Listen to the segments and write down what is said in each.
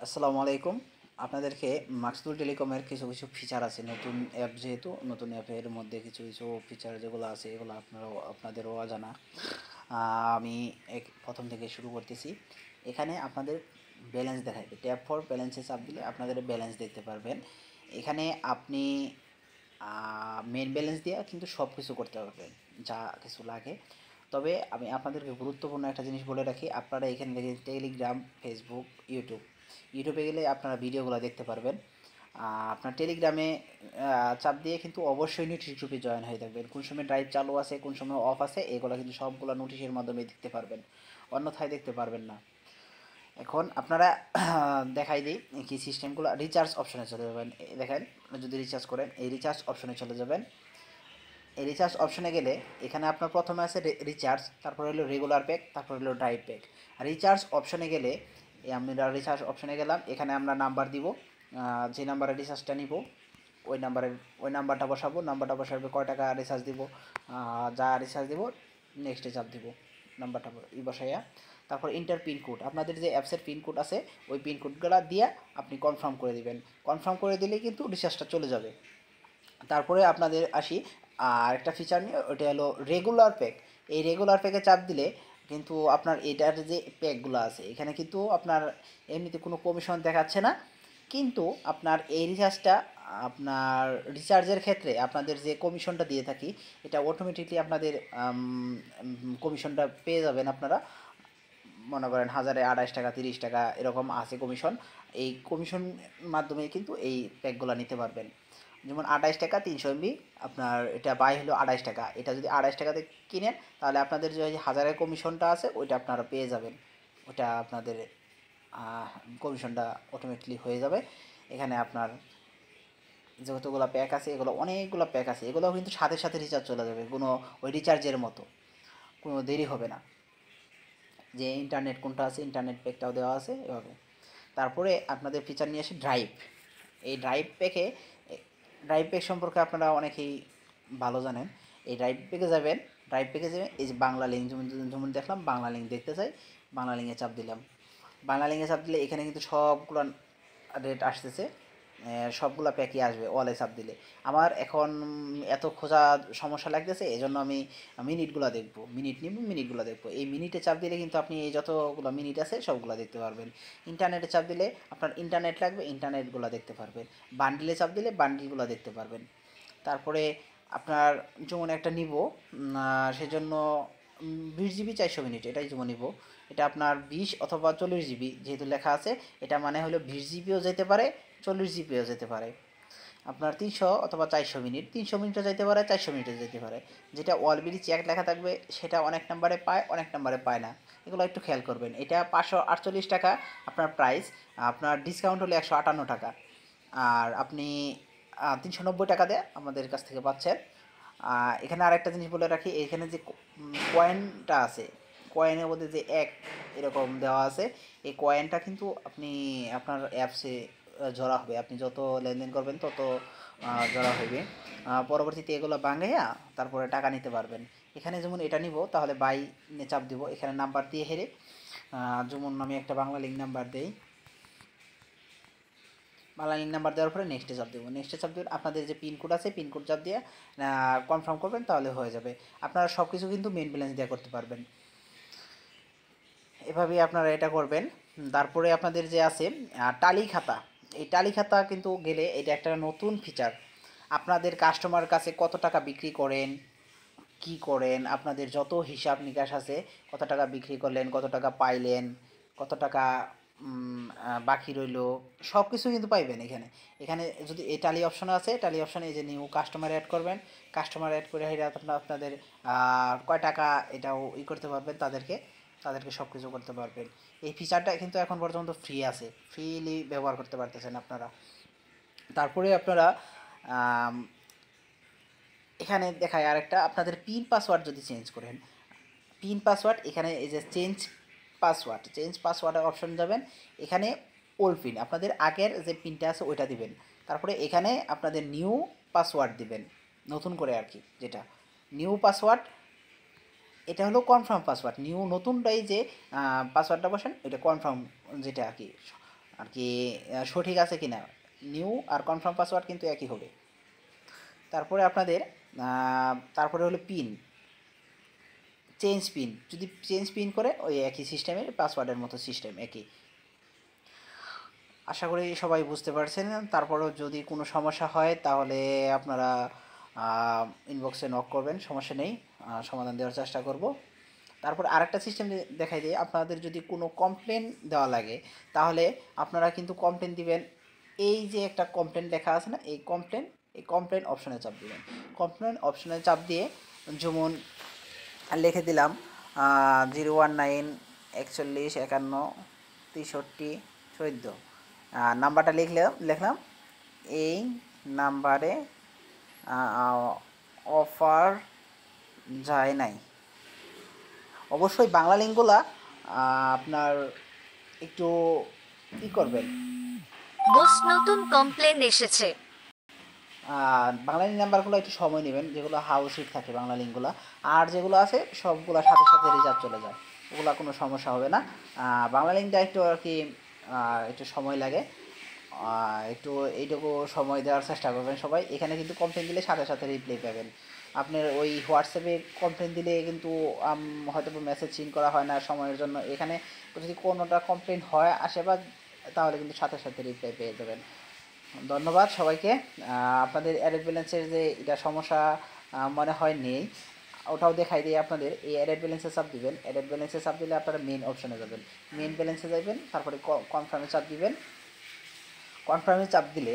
আসসালামু আলাইকুম। আপনাদেরকে মাকসুদুল টেলিকমের কিছু ফিচার আছে, নতুন অ্যাপ যেহেতু নতুন অ্যাপের মধ্যে কিছু ফিচার যেগুলো আছে এগুলো আপনাদেরও অজানা। আমি প্রথম থেকে শুরু করতেছি। এখানে আপনাদের ব্যালেন্স দেখাবে, ট্যাপ ফর ব্যালেন্সে চাপ দিলে আপনাদের ব্যালেন্স দেখতে পারবেন। এখানে আপনি মেন ব্যালেন্স দিয়ে কিন্তু সব কিছু করতে পারবেন যা কিছু লাগে। তবে আমি আপনাদেরকে গুরুত্বপূর্ণ একটা জিনিস বলে রাখি, আপনারা এখানে দেখে টেলিগ্রাম, ফেসবুক, ইউটিউবে গেলে আপনারা ভিডিওগুলো দেখতে পারবেন। আপনার টেলিগ্রামে চাপ দিয়ে কিন্তু অবশ্যই নোটিশ গ্রুপে জয়েন হয়ে থাকবেন। কোন সময় ড্রাইভ চালু আছে, কোন সময় অফ আছে, এগুলো কিন্তু সবগুলো নোটিশের মাধ্যমে দেখতে পারবেন, অন্যথায় দেখতে পারবেন না। এখন আপনারা দেখাই দিই কি সিস্টেমগুলো। রিচার্জ অপশনে চলে যাবেন। দেখেন, যদি রিচার্জ করেন এই রিচার্জ অপশনে চলে যাবেন। এই রিচার্জ অপশনে গেলে এখানে আপনার প্রথমে আছে রিচার্জ, তারপর হলো রেগুলার প্যাক, তারপর হলো ড্রাইভ প্যাক। রিচার্জ অপশনে গেলে আমরা রিচার্জ অপশনে গেলাম, এখানে আমরা নাম্বার দিব, যে নাম্বারে রিচার্জটা নিব ওই নাম্বারের ওই নাম্বারটা বসাবো। নাম্বারটা বসাবে কয় টাকা রিচার্জ দিব, যা রিচার্জ দিব নেক্সটে চাপ দিব, নাম্বারটা বসাইয়া তারপর ইন্টার পিনকোড, আপনাদের যে অ্যাপসের পিনকোড আছে ওই পিনকোডগুলো দিয়ে আপনি কনফার্ম করে দিবেন। কনফার্ম করে দিলেই কিন্তু রিচার্জটা চলে যাবে। তারপরে আপনাদের আসি আর একটা ফিচার নিয়ে, ওটা হলো রেগুলার প্যাক। এই রেগুলার প্যাকে চাপ দিলে কিন্তু আপনার এটার যে প্যাকগুলো আছে এখানে কিন্তু আপনার এমনিতে কোনো কমিশন দেখাচ্ছে না, কিন্তু আপনার এই রিচার্জটা আপনার রিচার্জের ক্ষেত্রে আপনাদের যে কমিশনটা দিয়ে থাকি এটা অটোমেটিকলি আপনাদের কমিশনটা পেয়ে যাবেন আপনারা। মনে করেন 1028 টাকা, 30 টাকা এরকম আছে কমিশন। এই কমিশন মাধ্যমে কিন্তু এই প্যাকগুলো নিতে পারবেন। যেমন 28 টাকা 300 MB, আপনার এটা বাই হলো 28 টাকা। এটা যদি 28 টাকাতে কিনেন তাহলে আপনাদের যে হাজারের কমিশনটা আছে ওইটা আপনারা পেয়ে যাবেন। ওটা আপনাদের কমিশনটা অটোমেটিকলি হয়ে যাবে। এখানে আপনার যতগুলো প্যাক আছে এগুলো অনেকগুলো প্যাক আছে, এগুলোও কিন্তু সাথে সাথে রিচার্জ চলে যাবে, কোনো ওই রিচার্জের মতো কোনো দেরি হবে না। যে ইন্টারনেট কোনটা আছে ইন্টারনেট প্যাকটাও দেওয়া আছে এভাবে। তারপরে আপনাদের ফিচার নিয়ে আসি ড্রাইভ। এই ড্রাইভ প্যাক সম্পর্কে আপনারা অনেকেই ভালো জানেন। এই ড্রাইভ প্যাকে যাবেন, ড্রাইভ প্যাকে যাবেন, এই যে বাংলা লিঙ্ক, যেমন যেমন দেখলাম বাংলা লিঙ্ক দেখতে চাই, বাংলা লিঙ্কে চাপ দিলাম। বাংলা লিঙ্কে চাপ দিলে এখানে কিন্তু সবগুলো রেট আসতেছে, সবগুলা প্যাকই আসবে ওয়ালে চাপ দিলে। আমার এখন এত খোঁজা সমস্যা লাগতেছে, এই জন্য আমি মিনিটগুলো দেখবো, মিনিট নিব, মিনিটগুলো দেখবো। এই মিনিটে চাপ দিলে কিন্তু আপনি এই যতগুলো মিনিট আছে সবগুলো দেখতে পারবেন। ইন্টারনেটে চাপ দিলে আপনার ইন্টারনেট লাগবে, ইন্টারনেটগুলো দেখতে পারবেন। বান্ডিলে চাপ দিলে বান্ডিলগুলো দেখতে পারবেন। তারপরে আপনার যেমন একটা নিব, সেজন্য 20 GB 400 মিনিট এটাই যেমন নিব। এটা আপনার 20 অথবা 40 GB যেহেতু লেখা আছে, এটা মানে হলো 20 GB যেতে পারে, 40 GB যেতে পারে। আপনার 300 অথবা 400 মিনিট, 300 মিনিটও যেতে পারে, 400 মিনিটও যেতে পারে। যেটা অলরেডি চেক লেখা থাকবে সেটা অনেক নাম্বারে পায়, অনেক নাম্বারে পায় না, এগুলো একটু খেয়াল করবেন। এটা 548 টাকা আপনার প্রাইস, আপনার ডিসকাউন্ট হলে 158 টাকা। আর আপনি 390 টাকা দিয়ে আমাদের কাছ থেকে পাচ্ছেন। এখানে আরেকটা জিনিস বলে রাখি, এখানে যে কয়েনটা আছে, কয়েনের মধ্যে যে এক এরকম দেওয়া আছে, এই কয়েনটা কিন্তু আপনি আপনার অ্যাপসে জড়া হবে, আপনি যত লেনদেন করবেন তত জড়া হবে। পরবর্তীতে এগুলো বাঙাইয়া তারপরে টাকা নিতে পারবেন। এখানে যেমন এটা নিব তাহলে বাই চাপ দিব, এখানে নাম্বার দিয়ে হেরে, যেমন আমি একটা বাংলা লিঙ্ক নাম্বার দেই, বাংলা লিঙ্ক নাম্বার দেওয়ার পরে নেক্সটে চাপ দেবো, নেক্সটে চাপ দেবেন। আপনাদের যে পিনকোড আছে পিনকোড চাপ দিয়ে কনফার্ম করবেন, তাহলে হয়ে যাবে। আপনারা সব কিছু কিন্তু মেন ব্যালেন্স দিয়ে করতে পারবেন, এভাবেই আপনারা এটা করবেন। তারপরে আপনাদের যে আছে টালি খাতা, এই টালি খাতা কিন্তু গেলে এটা একটা নতুন ফিচার। আপনাদের কাস্টমার কাছে কত টাকা বিক্রি করেন, কি করেন, আপনাদের যত হিসাব নিকাশ আছে, কত টাকা বিক্রি করলেন, কত টাকা পাইলেন, কত টাকা বাকি রইল, সব কিছু কিন্তু পাইবেন এখানে। এখানে যদি এই টালি অপশন আছে, টালি অপশনে এই যে নিউ কাস্টমার অ্যাড করবেন, কাস্টমার অ্যাড করে আপনাদের কয় টাকা এটাও করতে পারবেন, তাদেরকে সব কিছু করতে পারবেন। এই ফিচারটা কিন্তু এখন পর্যন্ত ফ্রি আছে, ফ্রিলি ব্যবহার করতে পারতেছেন আপনারা। তারপরে আপনারা এখানে দেখায় আরেকটা, আপনাদের পিন পাসওয়ার্ড যদি চেঞ্জ করেন, পিন পাসওয়ার্ড এখানে এই যে চেঞ্জ পাসওয়ার্ডের অপশন যাবেন। এখানে ওল্ড পিন, আপনাদের আগের যে পিনটা আছে ওইটা দিবেন। তারপরে এখানে আপনাদের নিউ পাসওয়ার্ড দিবেন, নতুন করে আর কি, যেটা নিউ পাসওয়ার্ড, এটা হলো কনফার্ম পাসওয়ার্ড। নতুনটাই যে পাসওয়ার্ডটা বসেন এটা কনফার্ম, যেটা আর কি আর কি সঠিক আছে কিনা। নিউ আর কনফার্ম পাসওয়ার্ড কিন্তু একই হবে। তারপরে আপনাদের তারপরে হলো পিন, চেঞ্জ পিন, যদি চেঞ্জ পিন করে ওই একই সিস্টেমের পাসওয়ার্ডের মতো সিস্টেম একই। আশা করি সবাই বুঝতে পারছেন। তারপরেও যদি কোনো সমস্যা হয় তাহলে আপনারা ইনবক্সে নক করবেন, সমস্যা নেই, সমাধান দেওয়ার চেষ্টা করব। তারপর আরেকটা সিস্টেম দেখাই দিই, আপনাদের যদি কোনো কমপ্লেন দেওয়া লাগে তাহলে আপনারা কিন্তু কমপ্লেন দিবেন, এই যে একটা কমপ্লেন লেখা আছে না, এই কমপ্লেন অপশনে চাপ দিবেন। কমপ্লেন অপশনে চাপ দিয়ে যেমন লিখে দিলাম 01941516314, নাম্বারটা লিখলাম এই নাম্বারে অফার যায় নাই। অবশ্যই বাংলা লিঙ্কগুলা আপনার একটু ই করবেন। বস নতুন কমপ্লেন এসেছে। বাংলা নাম্বারগুলো একটু সময় নেবেন, যেগুলো হাউস হিট থাকে বাংলা লিঙ্কগুলো, আর যেগুলো আছে সবগুলো সাথে সাথে রিজার্ভ চলে যায়, ওগুলো কোনো সমস্যা হবে না। বাংলা লিঙ্কটা একটু আর কি একটু সময় লাগে, একটু এইটুকু সময় দেওয়ার চেষ্টা করবেন সবাই। এখানে কিন্তু কমপ্লেন দিলে সাথে সাথে রিপ্লাই পাবেন। আপনার ওই হোয়াটসঅ্যাপে কমপ্লেন দিলে কিন্তু হয়তো মেসেজ সিন করা হয় না সময়ের জন্য। এখানে যদি কোনোটা কমপ্লেন হয় আসে বা, তাহলে কিন্তু সাথে সাথে রিপ্লাই পেয়ে যাবেন। ধন্যবাদ সবাইকে। আপনাদের অ্যাডেড ব্যালেন্সের যে এটা সমস্যা মনে হয় নেই, ওটাও দেখাই দিই আপনাদের। এই অ্যাডেড ব্যালেন্সে চাপ দিবেন, অ্যাডেড ব্যালেন্সে চাপ দিলে আপনারা মেন অপশনে যাবেন, মেন ব্যালেন্সে যাবেন, তারপরে কনফার্মে চাপ দিবেন। কনফার্মে চাপ দিলে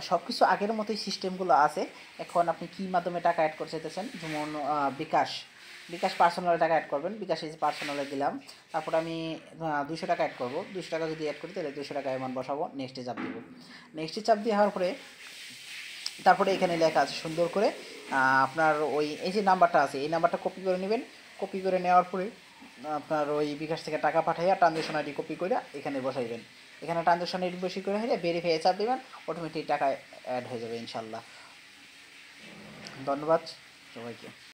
সব কিছু আগের মতোই সিস্টেমগুলো আছে। এখন আপনি কী মাধ্যমে টাকা অ্যাড করতে চাইতেছেন, যেমন বিকাশ পার্সোনালে টাকা অ্যাড করবেন, বিকাশে পার্সোনালে দিলাম। তারপর আমি 200 টাকা অ্যাড করবো, 200 টাকা যদি অ্যাড করি তাহলে 200 টাকা অ্যামাউন্ট বসাবো, নেক্সটে চাপ দিব। নেক্সটে চাপ দিয়ে হওয়ার পরে তারপরে এখানে লেখা আছে সুন্দর করে আপনার ওই এই যে নাম্বারটা আছে এই নাম্বারটা কপি করে নেবেন। কপি করে নেওয়ার পরে আপনার ওই বিকাশ থেকে টাকা পাঠাইয়া ট্রানজ্যাকশন আইডি কপি করে এখানে বসাইবেন। এখানে ট্রানজ্যাকশন আইডি বেশি করে হলে ভেরিফাই চাপ দেবেন, অটোমেটিক টাকা অ্যাড হয়ে যাবে ইনশাল্লাহ। ধন্যবাদ সবাইকে।